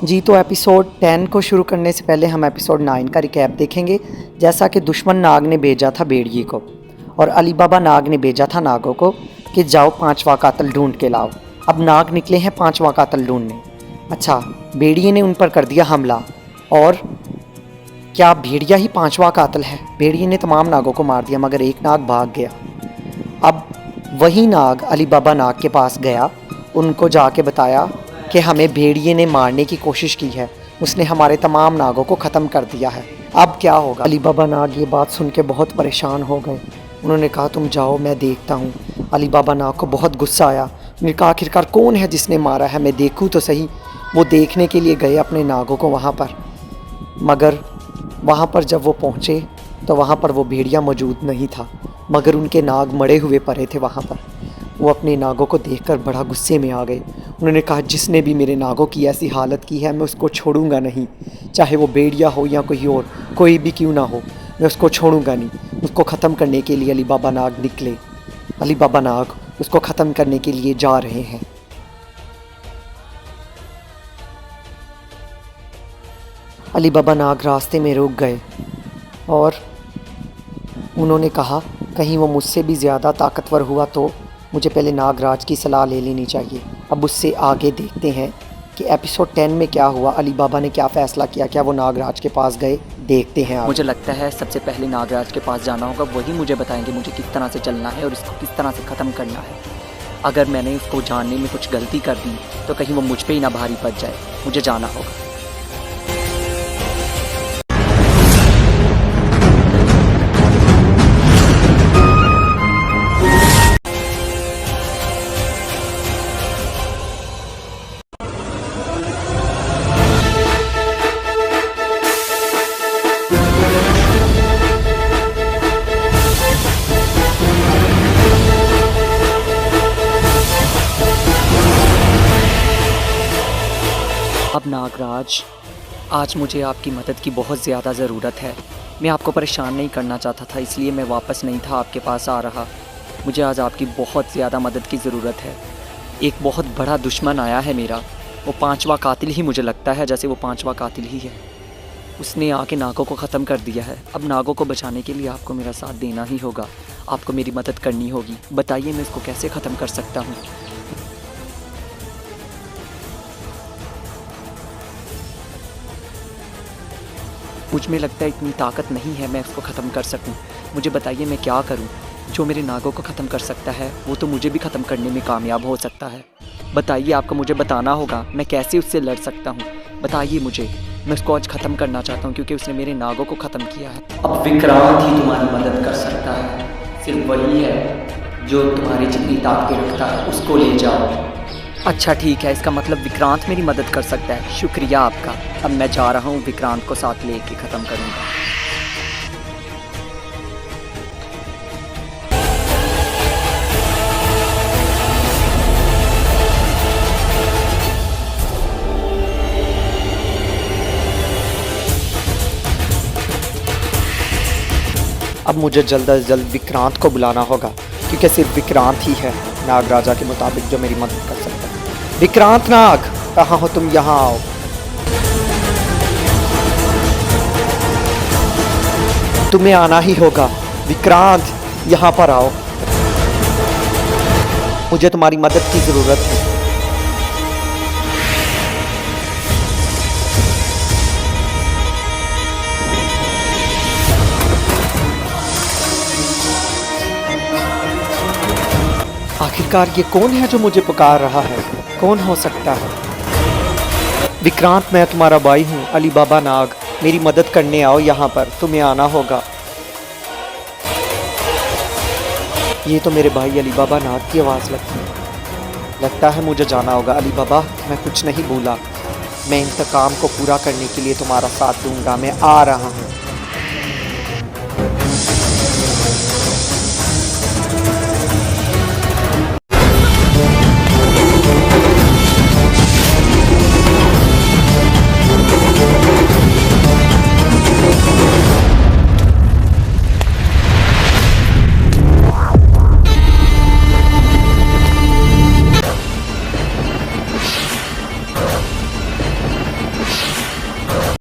जी, तो एपिसोड 10 को शुरू करने से पहले हम एपिसोड 9 का रिकैप देखेंगे। जैसा कि दुश्मन नाग ने भेजा था भेड़िए को और अली बाबा नाग ने भेजा था नागों को कि जाओ 5वां कातिल ढूंढ के लाओ। अब नाग निकले हैं 5वां कातिल ढूंढने। अच्छा, भेड़िए ने उन पर कर दिया हमला और क्या भेड़िया ही 5वां कातिल है? भेड़िए ने तमाम नागों को मार दिया मगर एक नाग भाग गया। अब वही नाग अली बाबा नाग के पास गया, उनको जाके बताया कि हमें भेड़िए ने मारने की कोशिश की है, उसने हमारे तमाम नागों को ख़त्म कर दिया है, अब क्या होगा? अली बाबा नाग ये बात सुन के बहुत परेशान हो गए। उन्होंने कहा तुम जाओ, मैं देखता हूँ। अली बाबा नाग को बहुत गुस्सा आया। उन्होंने कहा आखिरकार कौन है जिसने मारा है, मैं देखूँ तो सही। वो देखने के लिए गए अपने नागों को वहाँ पर, मगर वहाँ पर जब वो पहुँचे तो वहाँ पर वो भेड़िया मौजूद नहीं था, मगर उनके नाग मरे हुए पड़े थे वहाँ पर। वो अपने नागों को देखकर बड़ा गुस्से में आ गए। उन्होंने कहा जिसने भी मेरे नागों की ऐसी हालत की है मैं उसको छोड़ूंगा नहीं, चाहे वो भेड़िया हो या कोई और, कोई भी क्यों ना हो, मैं उसको छोड़ूंगा नहीं। उसको ख़त्म करने के लिए अली बाबा नाग निकले। अली बाबा नाग उसको ख़त्म करने के लिए जा रहे हैं। अली बाबा नाग रास्ते में रुक गए और उन्होंने कहा कहीं वो मुझसे भी ज़्यादा ताकतवर हुआ तो मुझे पहले नागराज की सलाह ले लेनी चाहिए। अब उससे आगे देखते हैं कि एपिसोड 10 में क्या हुआ, अली बाबा ने क्या फ़ैसला किया, क्या वो नागराज के पास गए, देखते हैं आगे। मुझे लगता है सबसे पहले नागराज के पास जाना होगा, वही मुझे बताएंगे मुझे किस तरह से चलना है और इसको किस तरह से ख़त्म करना है। अगर मैंने उसको जानने में कुछ गलती कर दी तो कहीं वो मुझ पर ही ना भारी पड़ जाए, मुझे जाना होगा। अब नागराज, आज मुझे आपकी मदद की बहुत ज़्यादा ज़रूरत है। मैं आपको परेशान नहीं करना चाहता था, इसलिए मैं वापस नहीं था आपके पास आ रहा। मुझे आज आपकी बहुत ज़्यादा मदद की ज़रूरत है। एक बहुत बड़ा दुश्मन आया है मेरा, वो 5वां कातिल ही मुझे लगता है, जैसे वो 5वां कातिल ही है। उसने आके नागों को ख़त्म कर दिया है। अब नागों को बचाने के लिए आपको मेरा साथ देना ही होगा, आपको मेरी मदद करनी होगी। बताइए मैं इसको कैसे ख़त्म कर सकता हूँ? मुझ में लगता है इतनी ताकत नहीं है मैं इसको ख़त्म कर सकूं। मुझे बताइए मैं क्या करूं? जो मेरे नागों को ख़त्म कर सकता है वो तो मुझे भी ख़त्म करने में कामयाब हो सकता है। बताइए, आपको मुझे बताना होगा मैं कैसे उससे लड़ सकता हूं। बताइए मुझे, मैं उसको आज ख़त्म करना चाहता हूं क्योंकि उसने मेरे नागों को ख़त्म किया है। अब विक्रांत ही तुम्हारी मदद कर सकता है, सिर्फ वही है जो तुम्हारी जितनी ताकत रखता है, उसको ले जाओ। अच्छा ठीक है, इसका मतलब विक्रांत मेरी मदद कर सकता है, शुक्रिया आपका। अब मैं जा रहा हूँ, विक्रांत को साथ लेके ख़त्म करूँगा। अब मुझे जल्द अज जल्द विक्रांत को बुलाना होगा क्योंकि सिर्फ विक्रांत ही है नाग राजा के मुताबिक जो मेरी मदद कर सकता है। विक्रांत नाग, कहाँ हो तुम? यहाँ आओ। तुम्हें आना ही होगा विक्रांत, यहाँ पर आओ, मुझे तुम्हारी मदद की ज़रूरत है। आखिरकार ये कौन है जो मुझे पुकार रहा है? कौन हो सकता है? विक्रांत, मैं तुम्हारा भाई हूँ अली बाबा नाग, मेरी मदद करने आओ यहाँ पर, तुम्हें आना होगा। ये तो मेरे भाई अली बाबा नाग की आवाज़ लगती है। लगता है मुझे जाना होगा। अली बाबा, मैं कुछ नहीं भूला, मैं इंतकाम को पूरा करने के लिए तुम्हारा साथ दूंगा, मैं आ रहा हूँ।